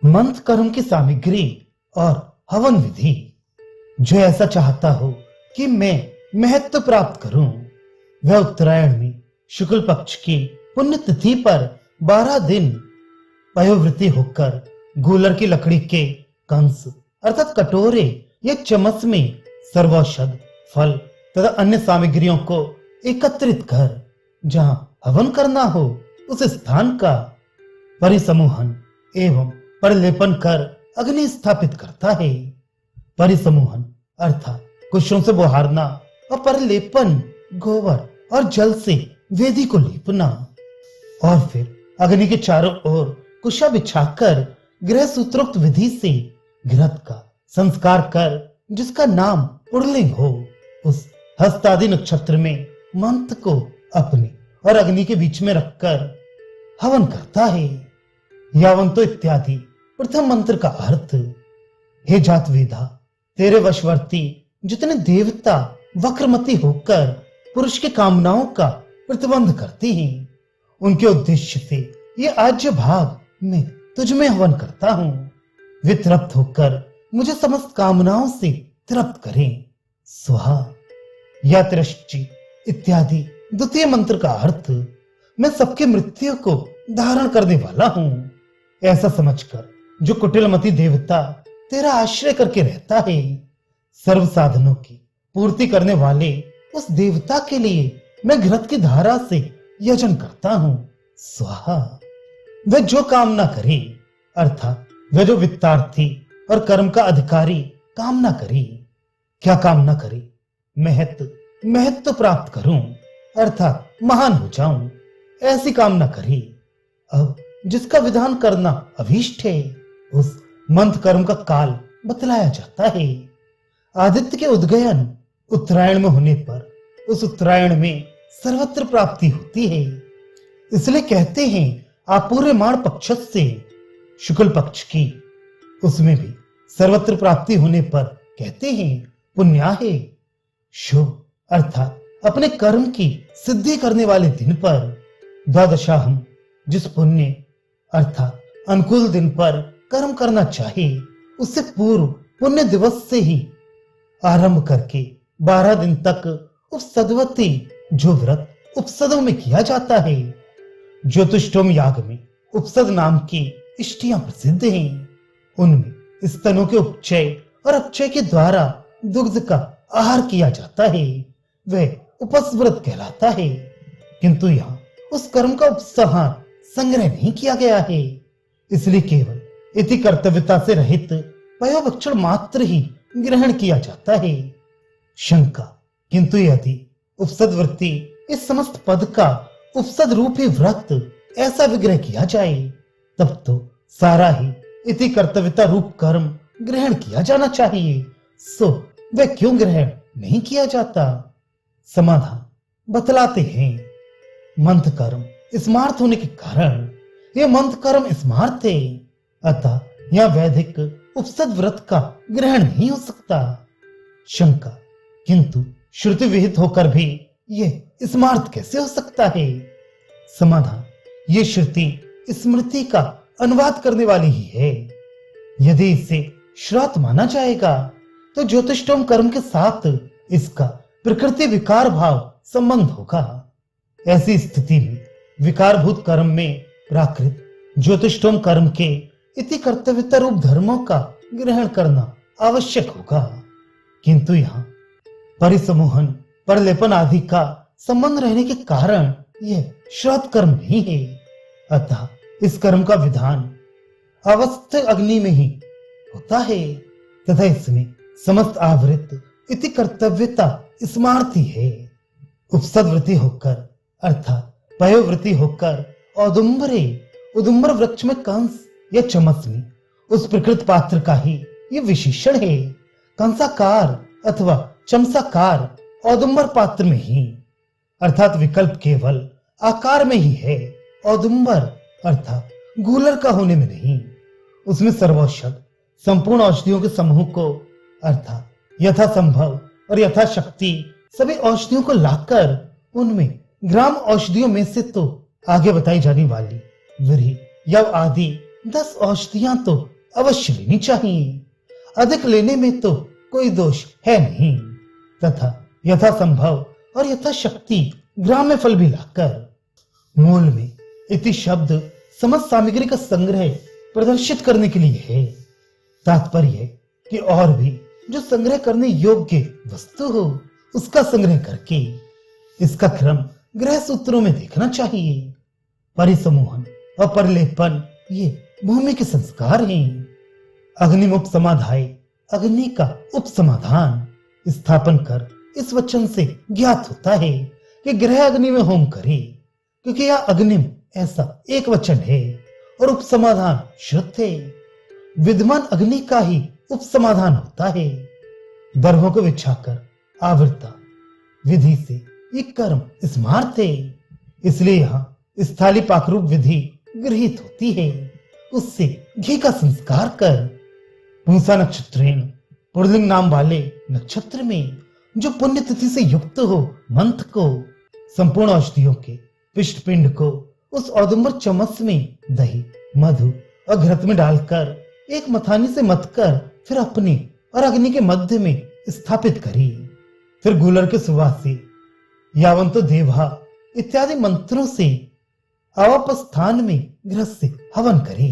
मंत्र कर्म की सामग्री और हवन विधि। जो ऐसा चाहता हो कि मैं महत्व प्राप्त करूं, वह उत्तरायण में शुक्ल पक्ष की पुण्य तिथि पर 12 दिन पयोवृत्ति होकर गूलर की लकड़ी के कंस अर्थात कटोरे या चम्मच में सर्वौषध फल तथा अन्य सामग्रियों को एकत्रित कर जहां हवन करना हो उस स्थान का परिसमूहन एवं परिलेपन कर अग्नि स्थापित करता है। परिसमूहन अर्थात कुशों से बोहारना और परिलेपन गोबर और जल से वेदी को लीपना और फिर अग्नि के चारों ओर कुशा बिछाकर गृह सूत्रोक्त विधि से घृत का संस्कार कर जिसका नाम पुरलिंग हो उस हस्तादि नक्षत्र में मंत्र को अपने और अग्नि के बीच में रखकर हवन करता है। यावंतो इत्यादि प्रथम मंत्र का अर्थ। हे जात वेदा, तेरे वशवर्ती जितने देवता वक्रमती होकर पुरुष की कामनाओं का प्रतिबंध करते हैं, उनके उद्देश्य से ये आज्य भाग मैं तुझ में हवन करता हूं। वे तृप्त होकर मुझे समस्त कामनाओं से तृप्त करें। स्वाहा। या तिरश्ची इत्यादि द्वितीय मंत्र का अर्थ। मैं सबकी मृत्यु को धारण करने वाला हूं, ऐसा समझकर जो कुटिलमती देवता तेरा आश्रय करके रहता है, सर्व साधनों की पूर्ति करने वाले उस देवता के लिए मैं घृत की धारा से यजन करता हूं। स्वाहा। वह जो कामना करे अर्थात वह जो वित्तार्थी और कर्म का अधिकारी कामना करे। क्या कामना करे? महत्व प्राप्त करूं अर्थात महान हो जाऊं, ऐसी कामना करे। अब जिसका विधान करना अभीष्ट है उस मंत्र कर्म का काल बतलाया जाता है। आदित्य के उदगयन उत्तरायण में होने पर उस उत्तरायण में सर्वत्र प्राप्ति होती है। इसलिए कहते हैं आपूर्यमाण पक्ष से शुक्ल पक्ष की उसमें भी सर्वत्र प्राप्ति होने पर कहते हैं पुण्या है। शुभ अर्थात अपने कर्म की सिद्धि करने वाले दिन पर द्वादशाहम जिस पुण्य अर्थात अनुकूल दिन पर कर्म करना चाहे उससे पूर्व पुण्य दिवस से ही आरंभ करके 12 दिन तक उपसदवती जो व्रत उपसदों में किया जाता है। ज्योतिष्टोम याग में उपसद नाम की इष्टियां प्रसिद्ध हैं। उनमें स्तनों के उपचय और अपचय के द्वारा दुग्ध का आहार किया जाता है, वह उपस्व्रत कहलाता है। किंतु यहाँ उस कर्म का उपसंहार संग्रह नहीं किया गया है, इसलिए केवल इति कर्तव्यता से रहित पयोभक्षण मात्र ही ग्रहण किया जाता है। शंका। किंतु यदि उपसद वृत्ति इस समस्त पद का उपसद रूप ही व्रत ऐसा विग्रह किया जाए तब तो सारा ही इति कर्तव्यता रूप कर्म ग्रहण किया जाना चाहिए। सो वह क्यों ग्रहण नहीं किया जाता? समाधान बतलाते हैं। मंत्र कर्म स्मार्थ होने के कारण यह मंत्र कर्म स्मार्थ है, अतः यह वैदिक उपसद व्रत का ग्रहण नहीं हो सकता। शंका। किंतु श्रुति विहित होकर भी यह स्मार्थ कैसे हो सकता है? समाधान। ये श्रुति स्मृति का अनुवाद करने वाली ही है। यदि इसे श्राद्ध माना जाएगा तो ज्योतिष्टोम कर्म के साथ इसका प्रकृति विकार भाव संबंध होगा। ऐसी स्थिति में विकारभूत कर्म में प्राकृत ज्योतिष्टोम कर्म के इति कर्तव्यता रूप धर्मों का ग्रहण करना आवश्यक होगा। किंतु यहाँ परिसमूहन परलेपन आदि का संबंध रहने के कारण यह श्राद्ध कर्म नहीं है, अतः इस कर्म का विधान अवस्थ अग्नि में ही होता है तथा इसमें समस्त आवृत इति कर्तव्यता स्मार्थ ही है। उपसदवृत्ति होकर अर्थात पयोवृत्ति होकर उदुम्बर वृक्ष में कंस या चमस में उस प्रकृत पात्र का ही ये विशेषण है। कंसाकार अथवा चमसाकार औदुम्बर पात्र में ही अर्थात विकल्प केवल आकार में ही है, औदुम्बर अर्थात गूलर का होने में नहीं। उसमें सर्वौषध संपूर्ण औषधियों के समूह को अर्थात यथा संभव और यथाशक्ति सभी औषधियों को लाकर उनमें ग्राम औषधियों में से तो आगे बताई जाने वाली व्रीहि यव आदि 10 औषधियां तो अवश्य लेनी चाहिए। अधिक लेने में तो कोई दोष है नहीं, तथा यथासंभव और यथाशक्ति ग्राम्य फल भी लाकर। मूल में इति शब्द समस्त सामग्री का संग्रह प्रदर्शित करने के लिए है। तात्पर्य है कि और भी जो संग्रह करने योग्य वस्तु हो उसका संग्रह करके। इसका क्रम ग्रह सूत्रों में देखना चाहिए। परिसमूहन और परिलेपन ये भूमि के संस्कार हैं। अग्निम उपसमाधाय, अग्नि का उपसमाधान स्थापन कर इस वचन से ज्ञात होता है कि ग्रह अग्नि में होम करे, क्योंकि यह अग्निम ऐसा एक वचन है और उपसमाधान शुद्ध है। विद्यमान अग्नि का ही उपसमाधान होता है। दर्भों को बिछाकर आवृता विधि से ये कर्म स्मार्त है, इसलिए यहाँ स्थाली पाकरूप विधि गृहीत होती है। उससे घी का संस्कार कर पूसा नक्षत्रेण, पुरलिंग नाम वाले नक्षत्र में जो पुण्य तिथि से युक्त हो मंत्र को, संपूर्ण औषधियों के पिष्ट पिंड को उस औदुंबर चम्मच में दही, मधु और घृत में डालकर एक मथानी से मथ कर फिर अपने और अग्नि के मध्य में स्थापित करी। फिर गूलर के सुवास से यावंतो देवा इत्यादि मंत्रों से अवाप स्थान में गृह से हवन करे।